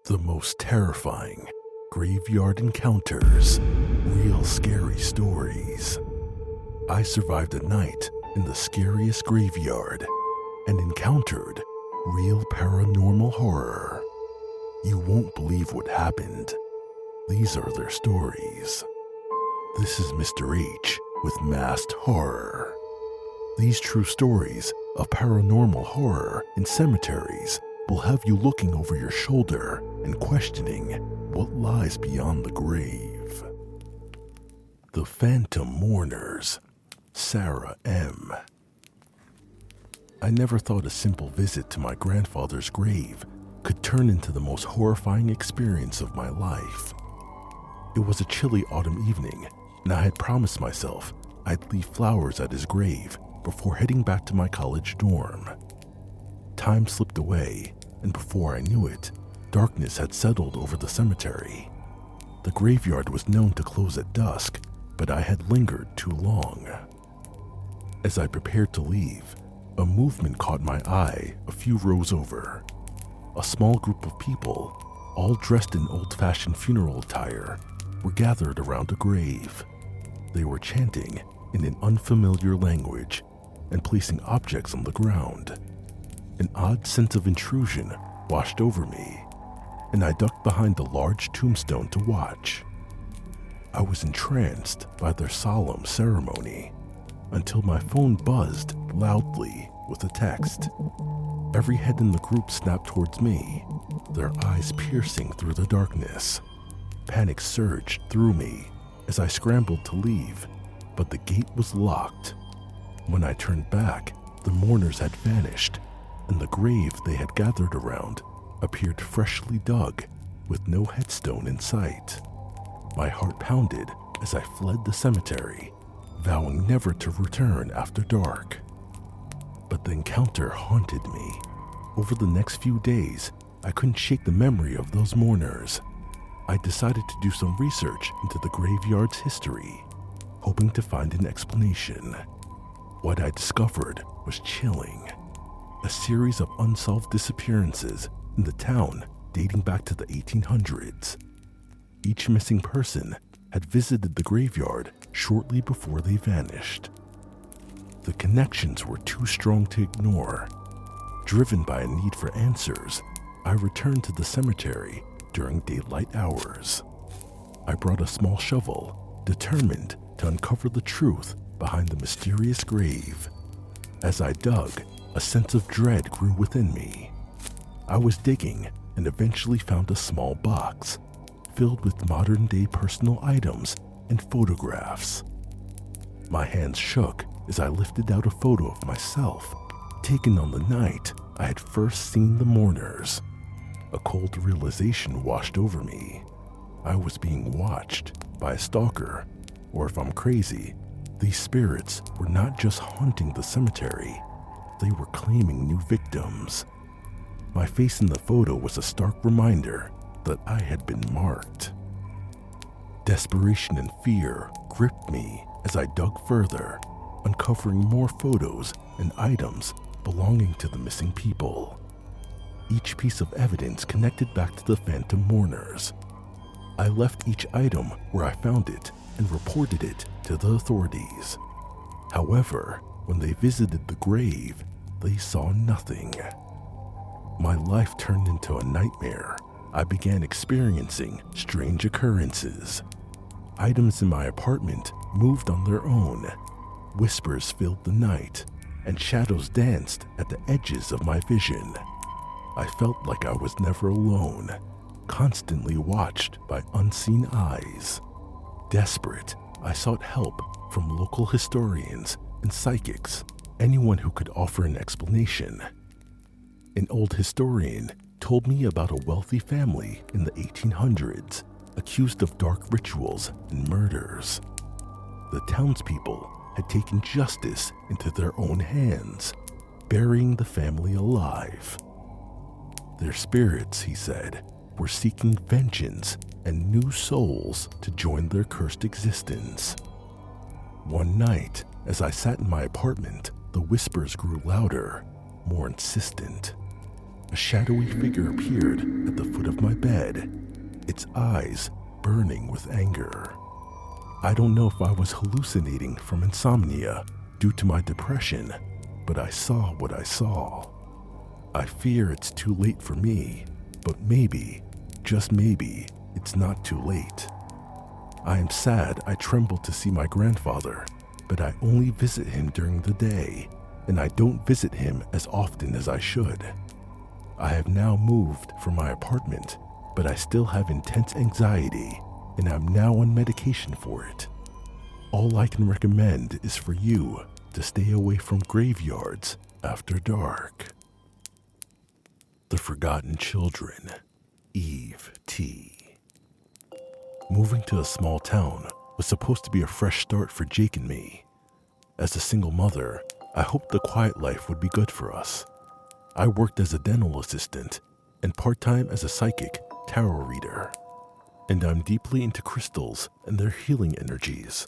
The most terrifying graveyard encounters, real scary stories. I survived a night in the scariest graveyard and encountered real paranormal horror. You won't believe what happened. These are their stories. This is Mr. H with Masked Horror. These true stories of paranormal horror in cemeteries will have you looking over your shoulder and questioning what lies beyond the grave. The Phantom Mourners, Sarah M. I never thought a simple visit to my grandfather's grave could turn into the most horrifying experience of my life. It was a chilly autumn evening, and I had promised myself I'd leave flowers at his grave before heading back to my college dorm. Time slipped away, and before I knew it, darkness had settled over the cemetery. The graveyard was known to close at dusk, but I had lingered too long. As I prepared to leave, a movement caught my eye a few rows over. A small group of people, all dressed in old-fashioned funeral attire, were gathered around a grave. They were chanting in an unfamiliar language and placing objects on the ground. An odd sense of intrusion washed over me, and I ducked behind the large tombstone to watch. I was entranced by their solemn ceremony until my phone buzzed loudly with a text. Every head in the group snapped towards me, their eyes piercing through the darkness. Panic surged through me as I scrambled to leave, but the gate was locked. When I turned back, the mourners had vanished, and the grave they had gathered around appeared freshly dug with no headstone in sight. My heart pounded as I fled the cemetery, vowing never to return after dark. But the encounter haunted me. Over the next few days, I couldn't shake the memory of those mourners. I decided to do some research into the graveyard's history, hoping to find an explanation. What I discovered was chilling. A series of unsolved disappearances in the town dating back to the 1800s. Each missing person had visited the graveyard shortly before they vanished. The connections were too strong to ignore. Driven by a need for answers, I returned to the cemetery during daylight hours. I brought a small shovel, determined to uncover the truth behind the mysterious grave. As I dug, a sense of dread grew within me. I was digging and eventually found a small box filled with modern-day personal items and photographs. My hands shook as I lifted out a photo of myself, taken on the night I had first seen the mourners. A cold realization washed over me. I was being watched by a stalker, or if I'm crazy, these spirits were not just haunting the cemetery, they were claiming new victims. My face in the photo was a stark reminder that I had been marked. Desperation and fear gripped me as I dug further, uncovering more photos and items belonging to the missing people. Each piece of evidence connected back to the Phantom Mourners. I left each item where I found it and reported it to the authorities. However, when they visited the grave, they saw nothing. My life turned into a nightmare. I began experiencing strange occurrences. Items in my apartment moved on their own. Whispers filled the night, and shadows danced at the edges of my vision. I felt like I was never alone, constantly watched by unseen eyes. Desperate, I sought help from local historians and psychics, anyone who could offer an explanation. An old historian told me about a wealthy family in the 1800s accused of dark rituals and murders. The townspeople had taken justice into their own hands, burying the family alive. Their spirits, he said, were seeking vengeance and new souls to join their cursed existence. One night, as I sat in my apartment, the whispers grew louder, more insistent. a shadowy figure appeared at the foot of my bed, its eyes burning with anger. I don't know if I was hallucinating from insomnia due to my depression, but I saw what I saw. I fear it's too late for me, but maybe, just maybe, it's not too late. I am sad I tremble to see my grandfather, but I only visit him during the day, and I don't visit him as often as I should. I have now moved from my apartment, but I still have intense anxiety, and I'm now on medication for it. All I can recommend is for you to stay away from graveyards after dark. The Forgotten Children, Eve T. Moving to a small town was supposed to be a fresh start for Jake and me. As a single mother, I hoped the quiet life would be good for us. I worked as a dental assistant and part-time as a psychic tarot reader. And I'm deeply into crystals and their healing energies.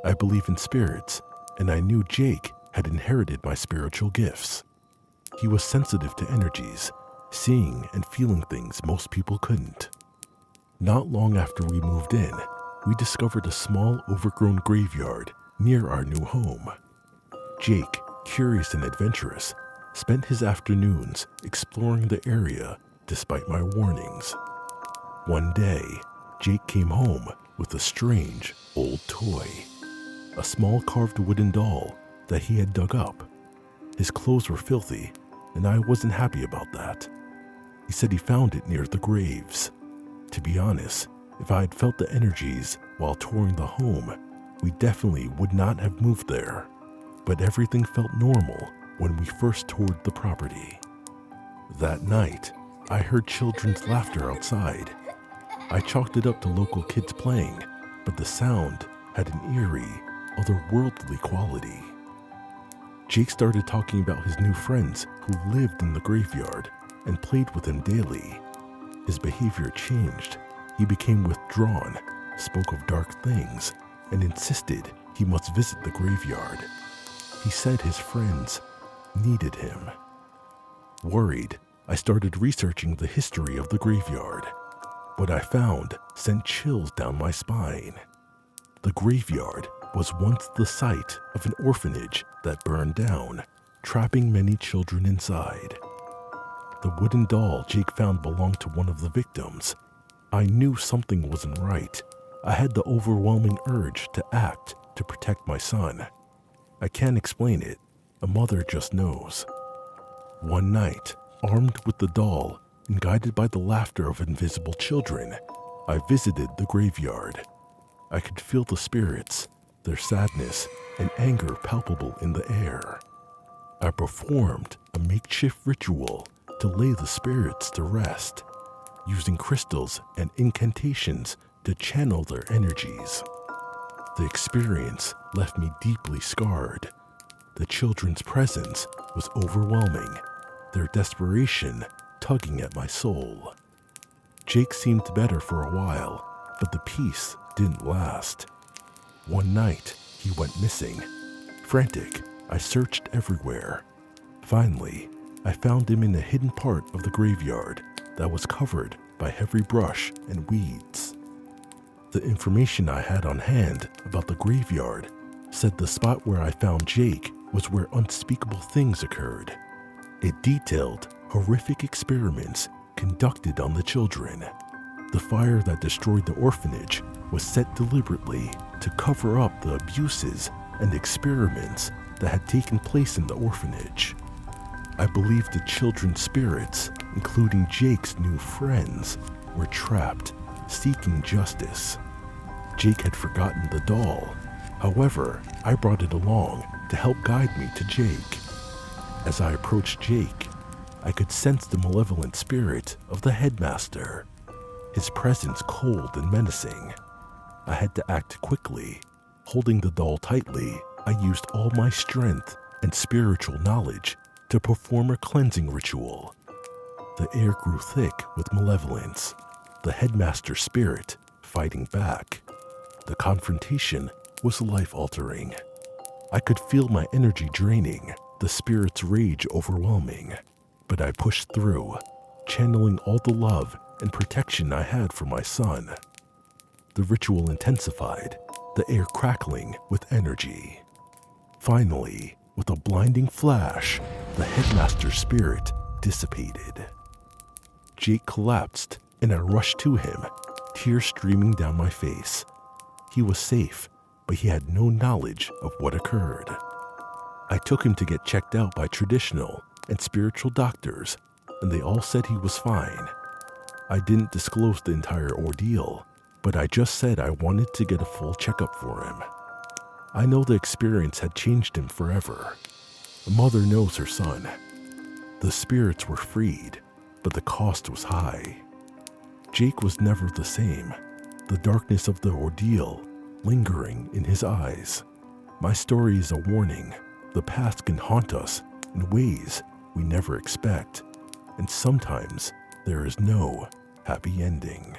I believe in spirits, and I knew Jake had inherited my spiritual gifts. He was sensitive to energies, seeing and feeling things most people couldn't. Not long after we moved in, we discovered a small overgrown graveyard near our new home. Jake, curious and adventurous, spent his afternoons exploring the area despite my warnings. One day, Jake came home with a strange old toy, a small carved wooden doll that he had dug up. His clothes were filthy, and I wasn't happy about that. He said he found it near the graves. To be honest, if I had felt the energies while touring the home, we definitely would not have moved there. But everything felt normal when we first toured the property. That night, I heard children's laughter outside. I chalked it up to local kids playing, but the sound had an eerie, otherworldly quality. Jake started talking about his new friends who lived in the graveyard and played with him daily. His behavior changed. He became withdrawn, spoke of dark things, and insisted he must visit the graveyard. He said his friends needed him. Worried, I started researching the history of the graveyard. What I found sent chills down my spine. The graveyard was once the site of an orphanage that burned down, trapping many children inside. The wooden doll Jake found belonged to one of the victims. I knew something wasn't right. I had the overwhelming urge to act to protect my son. I can't explain it. A mother just knows. One night, armed with the doll and guided by the laughter of invisible children, I visited the graveyard. I could feel the spirits, their sadness and anger palpable in the air. I performed a makeshift ritual to lay the spirits to rest, using crystals and incantations to channel their energies. The experience left me deeply scarred. The children's presence was overwhelming, their desperation tugging at my soul. Jake seemed better for a while, but the peace didn't last. One night, he went missing. Frantic, I searched everywhere. Finally, I found him in a hidden part of the graveyard that was covered by heavy brush and weeds. The information I had on hand about the graveyard said the spot where I found Jake was where unspeakable things occurred. It detailed horrific experiments conducted on the children. The fire that destroyed the orphanage was set deliberately to cover up the abuses and experiments that had taken place in the orphanage. I believe the children's spirits, including Jake's new friends, were trapped, seeking justice. Jake had forgotten the doll. However, I brought it along to help guide me to Jake. As I approached Jake, I could sense the malevolent spirit of the headmaster, his presence cold and menacing. I had to act quickly. Holding the doll tightly, I used all my strength and spiritual knowledge to perform a cleansing ritual. The air grew thick with malevolence, the headmaster's spirit fighting back. The confrontation was life-altering. I could feel my energy draining, the spirit's rage overwhelming. But I pushed through, channeling all the love and protection I had for my son. The ritual intensified, the air crackling with energy. Finally, with a blinding flash, the headmaster's spirit dissipated. Jake collapsed, and I rushed to him, tears streaming down my face. He was safe, but he had no knowledge of what occurred. I took him to get checked out by traditional and spiritual doctors, and they all said he was fine. I didn't disclose the entire ordeal, but I just said I wanted to get a full checkup for him. I know the experience had changed him forever. A mother knows her son. The spirits were freed, but the cost was high. Jake was never the same, the darkness of the ordeal lingering in his eyes. My story is a warning. The past can haunt us in ways we never expect, and sometimes there is no happy ending.